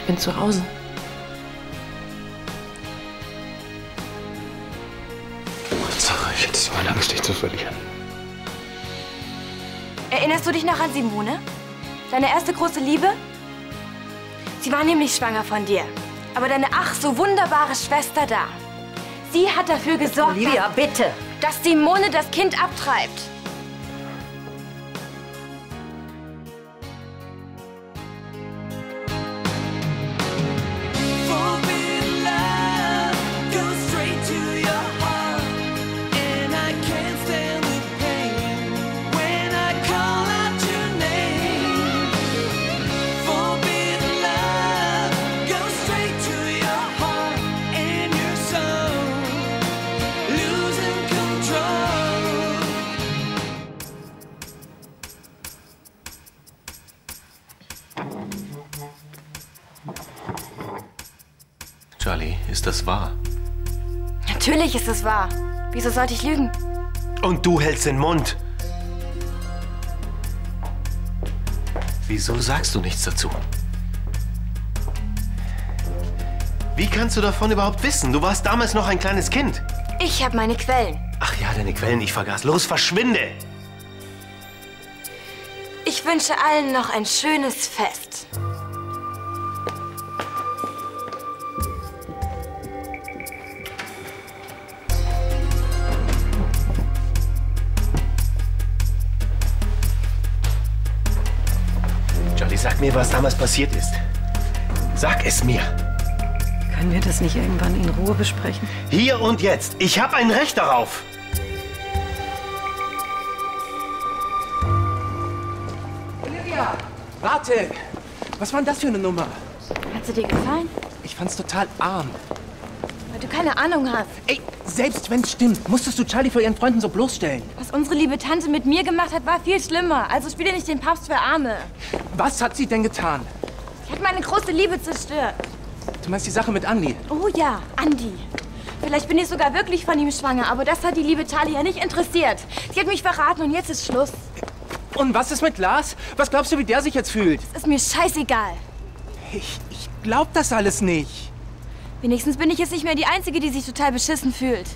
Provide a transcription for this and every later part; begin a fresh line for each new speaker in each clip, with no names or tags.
Ich bin zu Hause.
Sarah, ich hätte so eine Angst, dich zu verlieren.
Erinnerst du dich noch an Simone? Deine erste große Liebe? Sie war nämlich schwanger von dir. Aber deine ach so wunderbare Schwester da, sie hat dafür gesorgt,
Olivia, bitte!
Dass Simone das Kind abtreibt.
Charlie, ist das wahr?
Natürlich ist es wahr. Wieso sollte ich lügen?
Und du hältst den Mund. Wieso sagst du nichts dazu? Wie kannst du davon überhaupt wissen? Du warst damals noch ein kleines Kind.
Ich habe meine Quellen.
Ach ja, deine Quellen, ich vergaß. Los, verschwinde!
Ich wünsche allen noch ein schönes Fest.
Charlie, sag mir, was damals passiert ist. Sag es mir.
Können wir das nicht irgendwann in Ruhe besprechen?
Hier und jetzt. Ich habe ein Recht darauf.
Olivia! Warte! Was war denn das für eine Nummer?
Hat sie dir gefallen?
Ich fand's total arm.
Weil du keine Ahnung hast.
Ey, selbst wenn's stimmt, musstest du Charlie vor ihren Freunden so bloßstellen.
Was unsere liebe Tante mit mir gemacht hat, war viel schlimmer. Also spiele nicht den Papst für Arme.
Was hat sie denn getan?
Sie hat meine große Liebe zerstört.
Du meinst die Sache mit Andi?
Oh ja, Andi. Vielleicht bin ich sogar wirklich von ihm schwanger, aber das hat die liebe Charlie ja nicht interessiert. Sie hat mich verraten und jetzt ist Schluss.
Und was ist mit Lars? Was glaubst du, wie der sich jetzt fühlt?
Es ist mir scheißegal.
Ich glaub das alles nicht.
Wenigstens bin ich jetzt nicht mehr die Einzige, die sich total beschissen fühlt.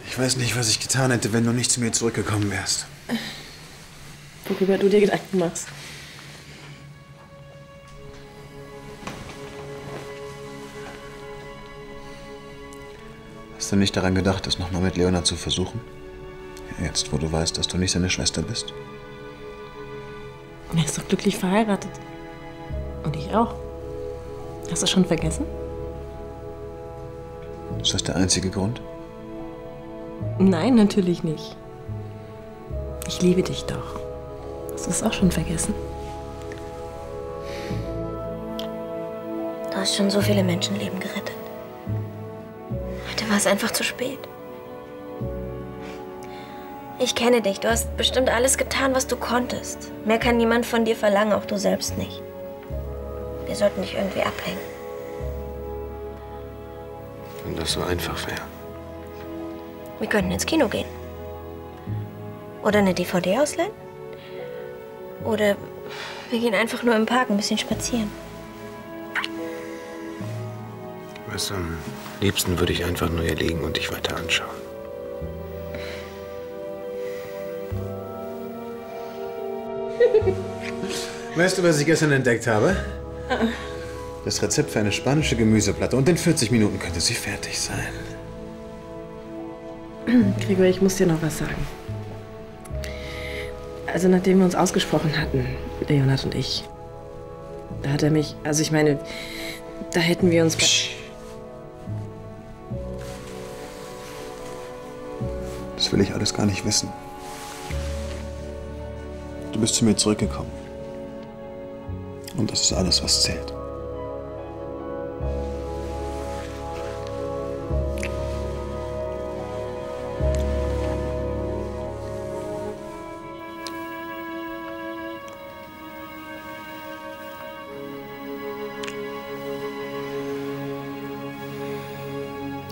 Ich weiß nicht, was ich getan hätte, wenn du nicht zu mir zurückgekommen wärst.
Worüber du dir Gedanken machst.
Hast du nicht daran gedacht, das nochmal mit Leonard zu versuchen? Jetzt, wo du weißt, dass du nicht seine Schwester bist.
Er ist doch glücklich verheiratet. Und ich auch. Hast du schon vergessen?
Ist das der einzige Grund?
Nein, natürlich nicht. Ich liebe dich doch. Hast du es auch schon vergessen?
Du hast schon so viele Menschenleben gerettet. Heute war es einfach zu spät. Ich kenne dich. Du hast bestimmt alles getan, was du konntest. Mehr kann niemand von dir verlangen, auch du selbst nicht. Wir sollten dich irgendwie ablenken.
Wenn das so einfach wäre.
Wir könnten ins Kino gehen. Oder eine DVD ausleihen. Oder wir gehen einfach nur im Park ein bisschen spazieren.
Weißt du, am liebsten würde ich einfach nur hier liegen und dich weiter anschauen.
Weißt du, was ich gestern entdeckt habe? Das Rezept für eine spanische Gemüseplatte. Und in 40 Minuten könnte sie fertig sein.
Gregor, ich muss dir noch was sagen. Also nachdem wir uns ausgesprochen hatten, Leonard und ich, da hat er mich, also ich meine, da hätten wir uns...
Psst. Das will ich alles gar nicht wissen. Du bist zu mir zurückgekommen. Und das ist alles, was zählt.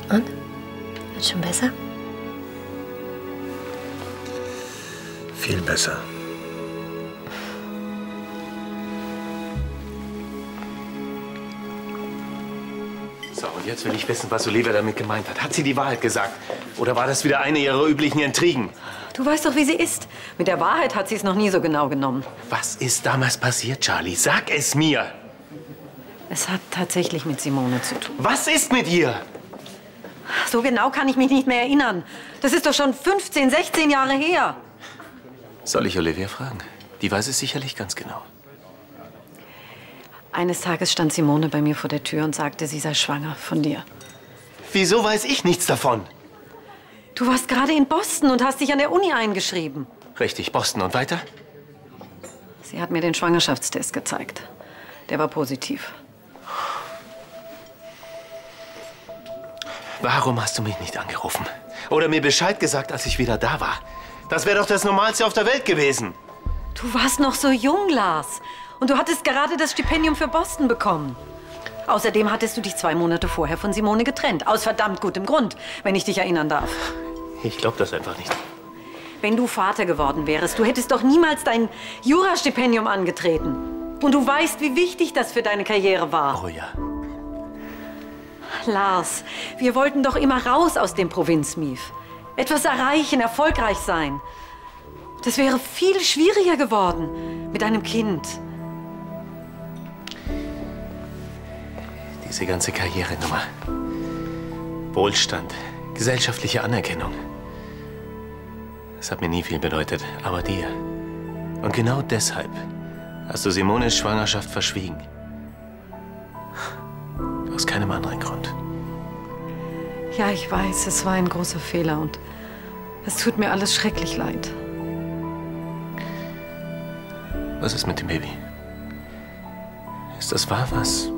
Und? Wird schon besser?
Viel besser.
So, und jetzt will ich wissen, was Olivia damit gemeint hat. Hat sie die Wahrheit gesagt? Oder war das wieder eine ihrer üblichen Intrigen?
Du weißt doch, wie sie ist. Mit der Wahrheit hat sie es noch nie so genau genommen.
Was ist damals passiert, Charlie? Sag es mir!
Es hat tatsächlich mit Simone zu tun.
Was ist mit ihr?
So genau kann ich mich nicht mehr erinnern. Das ist doch schon 15, 16 Jahre her.
Soll ich Olivia fragen? Die weiß es sicherlich ganz genau.
Eines Tages stand Simone bei mir vor der Tür und sagte, sie sei schwanger von dir.
Wieso weiß ich nichts davon?
Du warst gerade in Boston und hast dich an der Uni eingeschrieben.
Richtig, Boston. Und weiter?
Sie hat mir den Schwangerschaftstest gezeigt. Der war positiv.
Warum hast du mich nicht angerufen? Oder mir Bescheid gesagt, als ich wieder da war? Das wäre doch das Normalste auf der Welt gewesen.
Du warst noch so jung, Lars. Und du hattest gerade das Stipendium für Boston bekommen. Außerdem hattest du dich 2 Monate vorher von Simone getrennt. Aus verdammt gutem Grund, wenn ich dich erinnern darf.
Ich glaube das einfach nicht.
Wenn du Vater geworden wärst, du hättest doch niemals dein Jurastipendium angetreten. Und du weißt, wie wichtig das für deine Karriere war.
Oh ja.
Lars, wir wollten doch immer raus aus dem Provinzmief. Etwas erreichen, erfolgreich sein. Das wäre viel schwieriger geworden mit einem Kind.
Diese ganze Karrierenummer. Wohlstand, gesellschaftliche Anerkennung. Das hat mir nie viel bedeutet, aber dir. Und genau deshalb hast du Simones Schwangerschaft verschwiegen. Aus keinem anderen Grund.
Ja, ich weiß, es war ein großer Fehler und es tut mir alles schrecklich leid.
Was ist mit dem Baby? Ist das wahr, was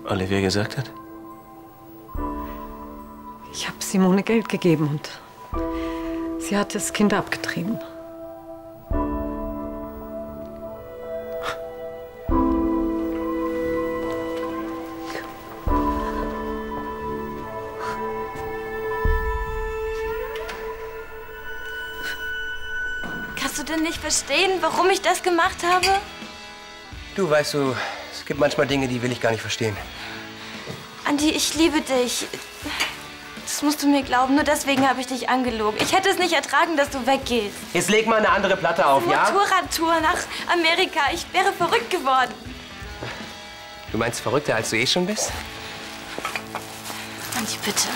Olivia gesagt hat?
Ich habe Simone Geld gegeben und sie hat das Kind abgetrieben.
Kannst du denn nicht verstehen, warum ich das gemacht habe?
Du, weißt du, es gibt manchmal Dinge, die will ich gar nicht verstehen.
Andi, ich liebe dich. Das musst du mir glauben, nur deswegen habe ich dich angelogen. Ich hätte es nicht ertragen, dass du weggehst.
Jetzt leg mal eine andere Platte auf, ja?
Motorradtour nach Amerika. Ich wäre verrückt geworden.
Du meinst verrückter, als du eh schon bist?
Andi, bitte.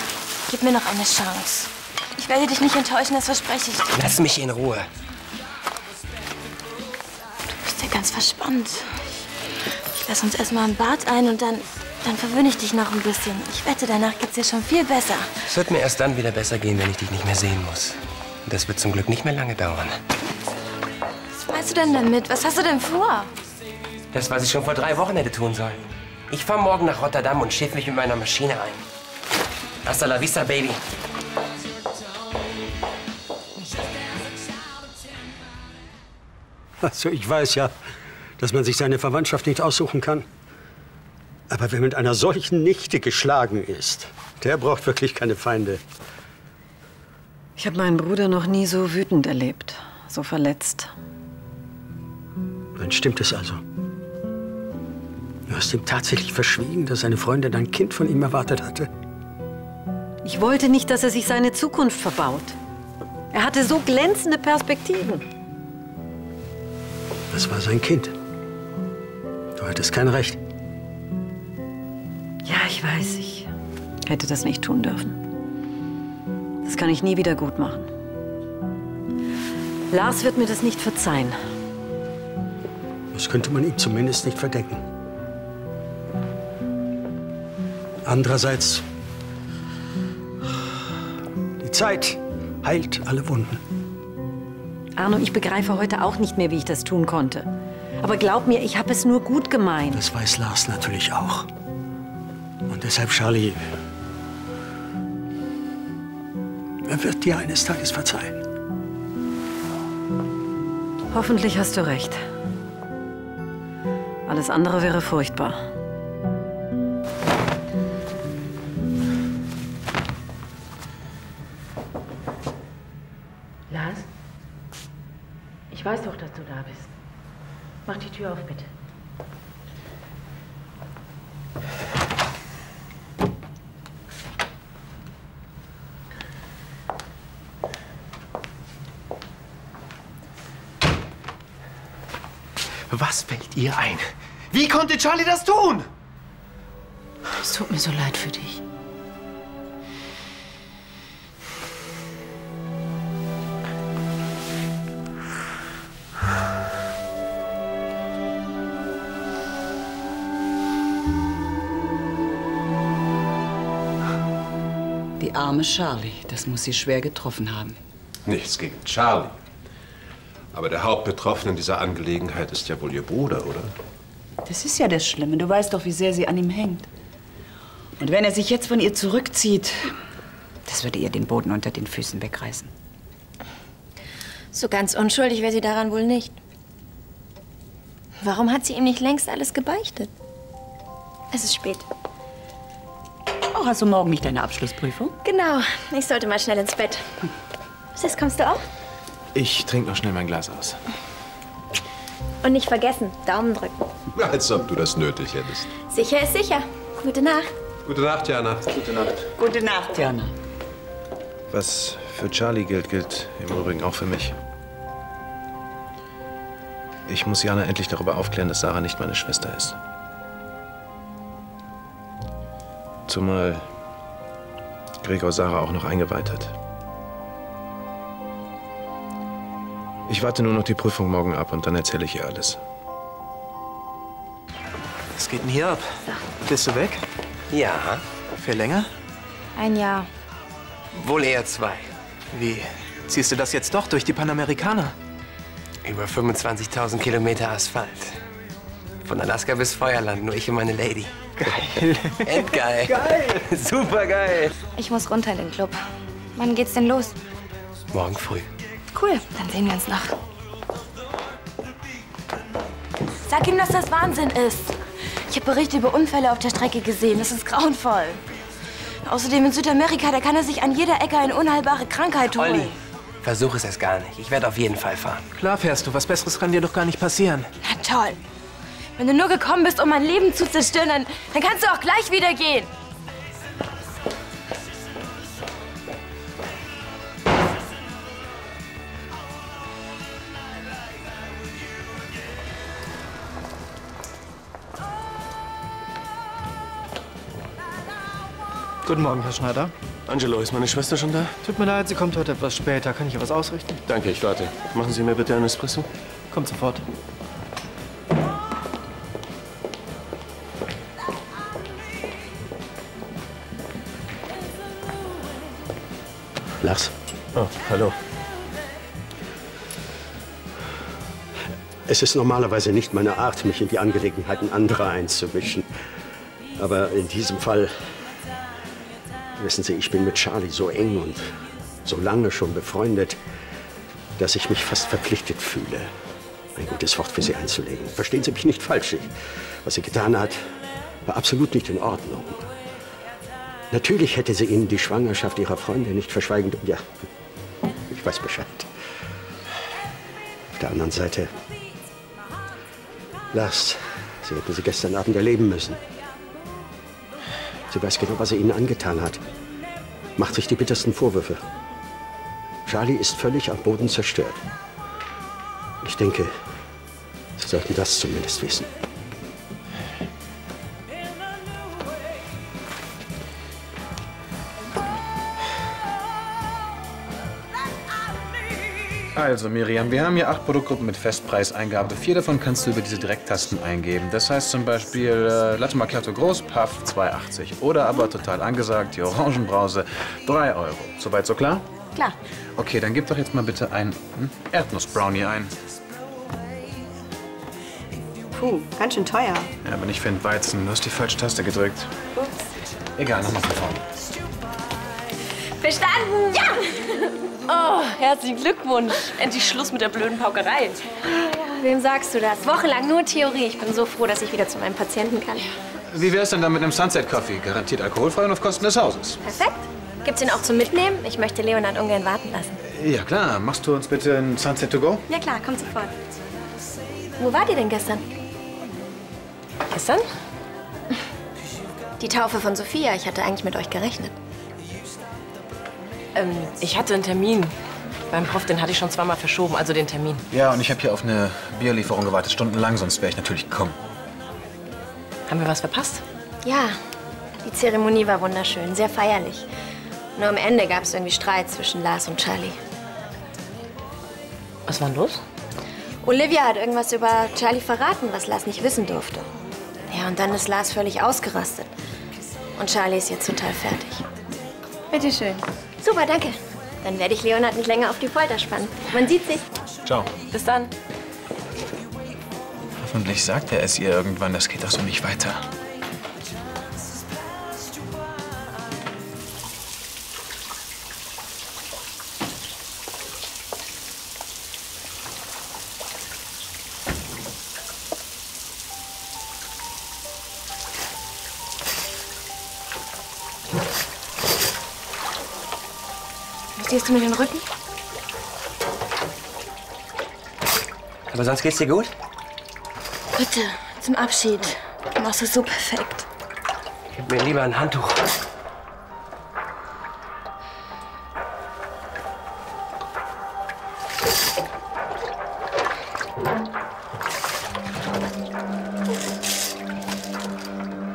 Gib mir noch eine Chance. Ich werde dich nicht enttäuschen, das verspreche ich dir.
Lass mich in Ruhe.
Du bist ja ganz verspannt. Ich lass uns erstmal im Bad ein und dann verwöhne ich dich noch ein bisschen. Ich wette, danach geht's dir schon viel besser.
Es wird mir erst dann wieder besser gehen, wenn ich dich nicht mehr sehen muss. Und das wird zum Glück nicht mehr lange dauern.
Was meinst du denn damit? Was hast du denn vor?
Das, was ich schon vor 3 Wochen hätte tun sollen. Ich fahre morgen nach Rotterdam und schiff mich mit meiner Maschine ein. Hasta la vista, Baby.
Also ich weiß ja, dass man sich seine Verwandtschaft nicht aussuchen kann. Aber wer mit einer solchen Nichte geschlagen ist, der braucht wirklich keine Feinde.
Ich habe meinen Bruder noch nie so wütend erlebt, so verletzt.
Dann stimmt es also. Du hast ihm tatsächlich verschwiegen, dass seine Freundin ein Kind von ihm erwartet hatte?
Ich wollte nicht, dass er sich seine Zukunft verbaut. Er hatte so glänzende Perspektiven.
Das war sein Kind. Du hattest kein Recht.
Ja, ich weiß, ich hätte das nicht tun dürfen. Das kann ich nie wieder gut machen. Lars wird mir das nicht verzeihen.
Das könnte man ihm zumindest nicht verdenken. Andererseits, die Zeit heilt alle Wunden.
Arno, ich begreife heute auch nicht mehr, wie ich das tun konnte. Aber glaub mir, ich habe es nur gut gemeint.
Das weiß Lars natürlich auch. Und deshalb, Charlie, er wird dir eines Tages verzeihen.
Hoffentlich hast du recht. Alles andere wäre furchtbar.
Lars?
Ich weiß doch, dass du da bist. Mach die Tür auf, bitte.
Was fällt ihr ein? Wie konnte Charlie das tun?
Es tut mir so leid für dich.
Die arme Charlie, das muss sie schwer getroffen haben.
Nichts gegen Charlie. Aber der Hauptbetroffene in dieser Angelegenheit ist ja wohl Ihr Bruder, oder?
Das ist ja das Schlimme. Du weißt doch, wie sehr sie an ihm hängt. Und wenn er sich jetzt von ihr zurückzieht, das würde ihr den Boden unter den Füßen wegreißen.
So ganz unschuldig wäre sie daran wohl nicht. Warum hat sie ihm nicht längst alles gebeichtet? Es ist spät.
Oh, hast du morgen nicht deine Abschlussprüfung?
Genau. Ich sollte mal schnell ins Bett. Sis, kommst du auch?
Ich trinke noch schnell mein Glas aus.
Und nicht vergessen, Daumen drücken.
Als ob du das nötig hättest.
Sicher ist sicher. Gute Nacht.
Gute Nacht, Jana.
Gute Nacht.
Gute Nacht, Jana.
Was für Charlie gilt, gilt im Übrigen auch für mich. Ich muss Jana endlich darüber aufklären, dass Sarah nicht meine Schwester ist. Zumal Gregor Sarah auch noch eingeweiht hat. Ich warte nur noch die Prüfung morgen ab und dann erzähle ich ihr alles.
Was geht denn hier ab? Bist du weg?
Ja,
Für länger?
Ein Jahr.
wohl eher 2.
Wie? Ziehst du das jetzt doch durch die Panamerikaner?
Über 25.000 Kilometer Asphalt. Von Alaska bis Feuerland, nur ich und meine Lady.
Geil.
Endgeil.
Geil.
Super geil.
Ich muss runter in den Club. Wann geht's denn los?
Morgen früh.
Cool, dann sehen wir uns noch. Sag ihm, dass das Wahnsinn ist. Ich habe Berichte über Unfälle auf der Strecke gesehen. Das ist grauenvoll. Außerdem in Südamerika, da kann er sich an jeder Ecke eine unheilbare Krankheit holen.
Olli, versuch es erst gar nicht. Ich werde auf jeden Fall fahren.
Klar fährst du. Was Besseres kann dir doch gar nicht passieren.
Na toll. Wenn du nur gekommen bist, um mein Leben zu zerstören, dann kannst du auch gleich wieder gehen.
Guten Morgen, Herr Schneider.
Angelo, ist meine Schwester schon da?
Tut mir leid, sie kommt heute etwas später. Kann ich ihr was ausrichten?
Danke, ich warte. Machen Sie mir bitte einen Espresso.
Kommt sofort.
Lars.
Oh, hallo.
Es ist normalerweise nicht meine Art, mich in die Angelegenheiten anderer einzumischen. Aber in diesem Fall, wissen Sie, ich bin mit Charlie so eng und so lange schon befreundet, dass ich mich fast verpflichtet fühle, ein gutes Wort für Sie einzulegen. Verstehen Sie mich nicht falsch. Was sie getan hat, war absolut nicht in Ordnung. Natürlich hätte sie Ihnen die Schwangerschaft Ihrer Freundin nicht verschweigen dürfen. Ja, ich weiß Bescheid. Auf der anderen Seite, Lars, Sie hätten sie gestern Abend erleben müssen. Sie weiß genau, was er Ihnen angetan hat. Macht sich die bittersten Vorwürfe. Charlie ist völlig am Boden zerstört. Ich denke, Sie sollten das zumindest wissen.
Also, Miriam, wir haben hier 8 Produktgruppen mit Festpreiseingabe. 4 davon kannst du über diese Direkttasten eingeben. Das heißt zum Beispiel Latte Macchiato groß, Puff, 2,80. Oder aber total angesagt, die Orangenbrause, 3 €. Soweit so klar?
Klar.
Okay, dann gib doch jetzt mal bitte ein Erdnussbrownie ein.
Puh, ganz schön teuer.
Ja, aber nicht für den Weizen. Du hast die falsche Taste gedrückt.
Ups.
Egal, nochmal von vorne.
Verstanden! Ja! Oh, herzlichen Glückwunsch. Endlich Schluss mit der blöden Paukerei.
Wem sagst du das? Wochenlang nur Theorie. Ich bin so froh, dass ich wieder zu meinem Patienten kann.
Wie wär's denn dann mit einem Sunset Coffee? Garantiert alkoholfrei und auf Kosten des Hauses.
Perfekt. Gibt's den auch zum Mitnehmen? Ich möchte Leonard ungern warten lassen.
Ja, klar. Machst du uns bitte ein Sunset to go?
Ja klar, komm sofort. Wo wart ihr denn gestern?
Gestern?
Die Taufe von Sophia. Ich hatte eigentlich mit euch gerechnet.
Ich hatte einen Termin. Beim Prof, den hatte ich schon zweimal verschoben, also den Termin.
Ja, und ich habe hier auf eine Bierlieferung gewartet, stundenlang, sonst wäre ich natürlich gekommen.
Haben wir was verpasst?
Ja, die Zeremonie war wunderschön, sehr feierlich. Nur am Ende gab es irgendwie Streit zwischen Lars und Charlie.
Was war denn los?
Olivia hat irgendwas über Charlie verraten, was Lars nicht wissen durfte. Ja, und dann ist Lars völlig ausgerastet. Und Charlie ist jetzt total fertig.
Bitteschön.
Super, danke. Dann werde ich Leonhard nicht länger auf die Folter spannen. Man sieht sich.
Ciao.
Bis dann.
Hoffentlich sagt er es ihr irgendwann. Das geht doch so nicht weiter.
Siehst du mir den Rücken?
Aber sonst geht's dir gut?
Bitte, zum Abschied. Du machst es so perfekt.
Gib mir lieber ein Handtuch.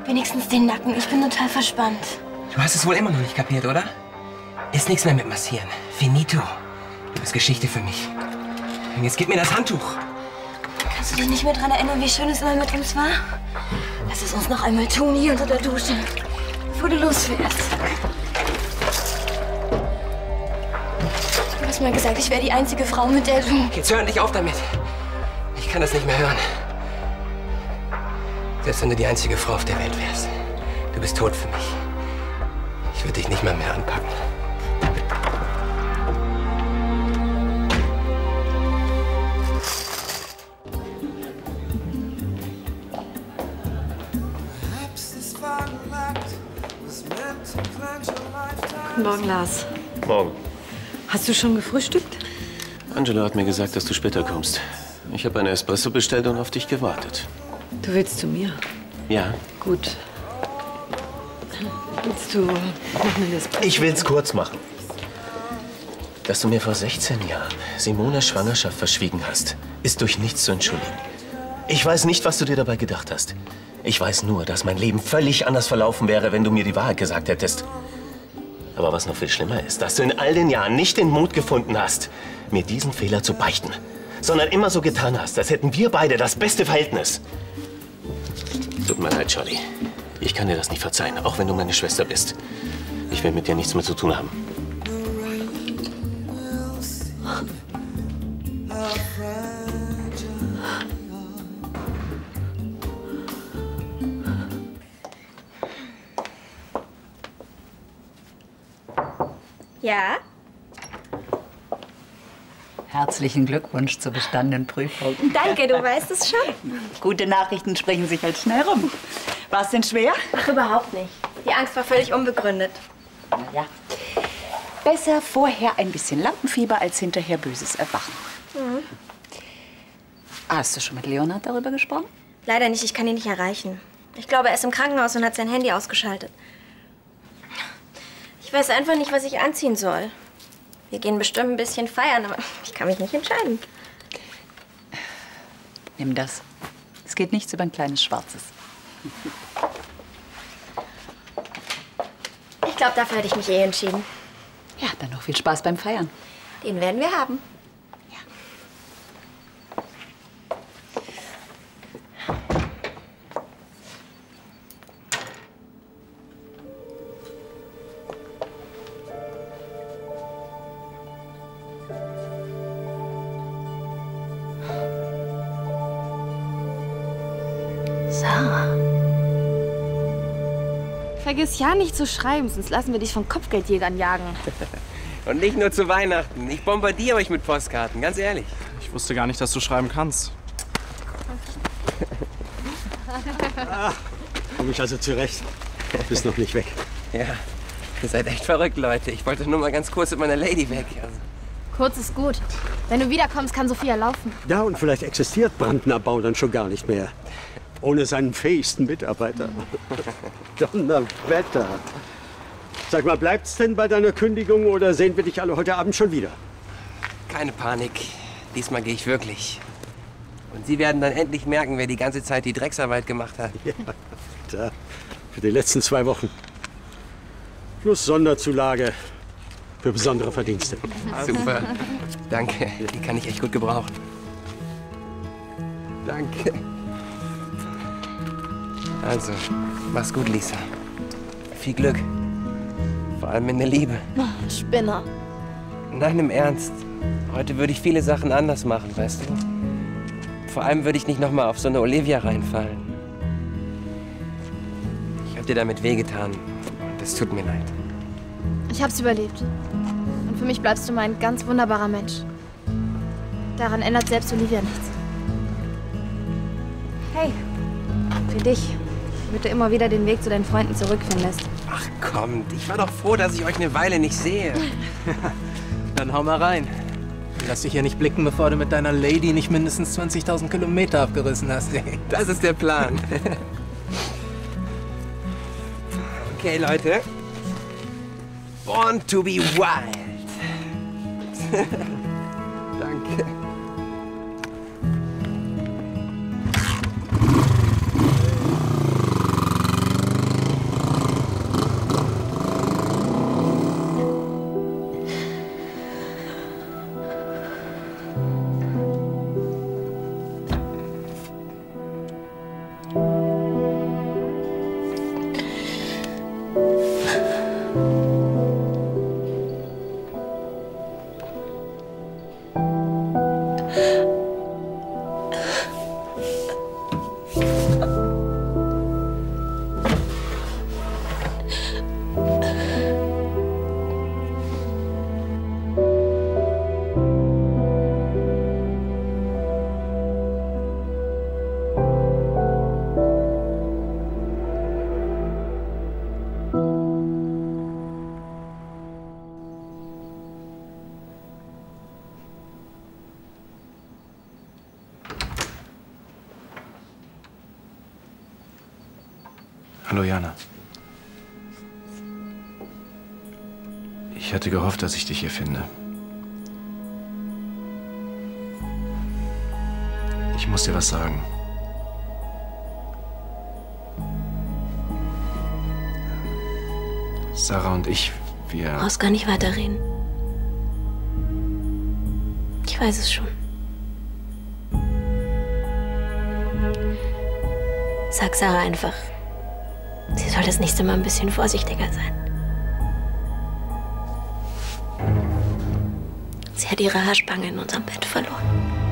Wenigstens den Nacken. Ich bin total verspannt.
Du hast es wohl immer noch nicht kapiert, oder? Ist nichts mehr mit massieren. Finito. Du bist Geschichte für mich. Und jetzt gib mir das Handtuch.
Kannst du dich nicht mehr daran erinnern, wie schön es immer mit uns war? Lass es uns noch einmal tun, hier unter der Dusche, bevor du losfährst. Du hast mal gesagt, ich wäre die einzige Frau, mit der du...
Jetzt hör endlich auf damit. Ich kann das nicht mehr hören. Selbst wenn du die einzige Frau auf der Welt wärst. Du bist tot für mich. Ich würde dich nicht mal mehr anpacken.
Guten Morgen, Lars.
Morgen.
Hast du schon gefrühstückt?
Angela hat mir gesagt, dass du später kommst. Ich habe eine Espresso bestellt und auf dich gewartet.
Du willst zu mir?
Ja.
Gut. Willst du noch eine Espresso?
Ich will's kurz machen. Dass du mir vor 16 Jahren Simones Schwangerschaft verschwiegen hast, ist durch nichts zu entschuldigen. Ich weiß nicht, was du dir dabei gedacht hast. Ich weiß nur, dass mein Leben völlig anders verlaufen wäre, wenn du mir die Wahrheit gesagt hättest. Aber was noch viel schlimmer ist, dass du in all den Jahren nicht den Mut gefunden hast, mir diesen Fehler zu beichten, sondern immer so getan hast, als hätten wir beide das beste Verhältnis. Tut mir leid, Charlie. Ich kann dir das nicht verzeihen, auch wenn du meine Schwester bist. Ich will mit dir nichts mehr zu tun haben.
Ja?
Herzlichen Glückwunsch zur bestandenen Prüfung.
Danke, du weißt es schon.
Gute Nachrichten sprechen sich halt schnell rum. War es denn schwer?
Ach, überhaupt nicht. Die Angst war völlig unbegründet.
Na ja. Besser vorher ein bisschen Lampenfieber als hinterher böses Erwachen.
Mhm.
Hast du schon mit Leonhard darüber gesprochen?
Leider nicht, ich kann ihn nicht erreichen. Ich glaube, er ist im Krankenhaus und hat sein Handy ausgeschaltet. Ich weiß einfach nicht, was ich anziehen soll. Wir gehen bestimmt ein bisschen feiern, aber ich kann mich nicht entscheiden.
Nimm das. Es geht nichts über ein kleines Schwarzes.
Ich glaube, dafür hätte ich mich entschieden.
Ja, dann noch viel Spaß beim Feiern.
Den werden wir haben.
Sarah. Vergiss ja nicht zu schreiben, sonst lassen wir dich von Kopfgeldjägern jagen.
Und nicht nur zu Weihnachten. Ich bombardiere euch mit Postkarten, ganz ehrlich.
Ich wusste gar nicht, dass du schreiben kannst.
Komm ich also zurecht. Bist noch nicht weg.
Ja, ihr seid echt verrückt, Leute. Ich wollte nur mal ganz kurz mit meiner Lady weg. Also,
Kurz ist gut. Wenn du wiederkommst, kann Sophia laufen.
Ja, und vielleicht existiert Brandenabbau dann schon gar nicht mehr. Ohne seinen fähigsten Mitarbeiter. Donnerwetter. Sag mal, bleibt's denn bei deiner Kündigung oder sehen wir dich alle heute Abend schon wieder?
Keine Panik. Diesmal gehe ich wirklich. Und Sie werden dann endlich merken, wer die ganze Zeit die Drecksarbeit gemacht hat.
Ja, da. Für die letzten 2 Wochen. Plus Sonderzulage für besondere Verdienste.
Super. Danke. Die kann ich echt gut gebrauchen. Danke. Also, mach's gut, Lisa. Viel Glück. Vor allem in der Liebe.
Oh, Spinner.
Nein, im Ernst. Heute würde ich viele Sachen anders machen, weißt du? Vor allem würde ich nicht noch mal auf so eine Olivia reinfallen. Ich hab dir damit wehgetan. Und es tut mir leid.
Ich hab's überlebt. Und für mich bleibst du mein ganz wunderbarer Mensch. Daran ändert selbst Olivia nichts. Hey, für dich, damit du immer wieder den Weg zu deinen Freunden zurückfindest.
Ach kommt, ich war doch froh, dass ich euch eine Weile nicht sehe.
Dann hau mal rein. Lass dich hier nicht blicken, bevor du mit deiner Lady nicht mindestens 20.000 Kilometer abgerissen hast. Ey.
Das ist der Plan. Okay, Leute. Born to be wild. Danke.
Hallo, Jana. Ich hatte gehofft, dass ich dich hier finde. Ich muss dir was sagen. Sarah und ich, wir...
Du brauchst gar nicht weiterreden. Ich weiß es schon. Sag Sarah einfach, sie soll das nächste Mal ein bisschen vorsichtiger sein. Sie hat ihre Haarspange in unserem Bett verloren.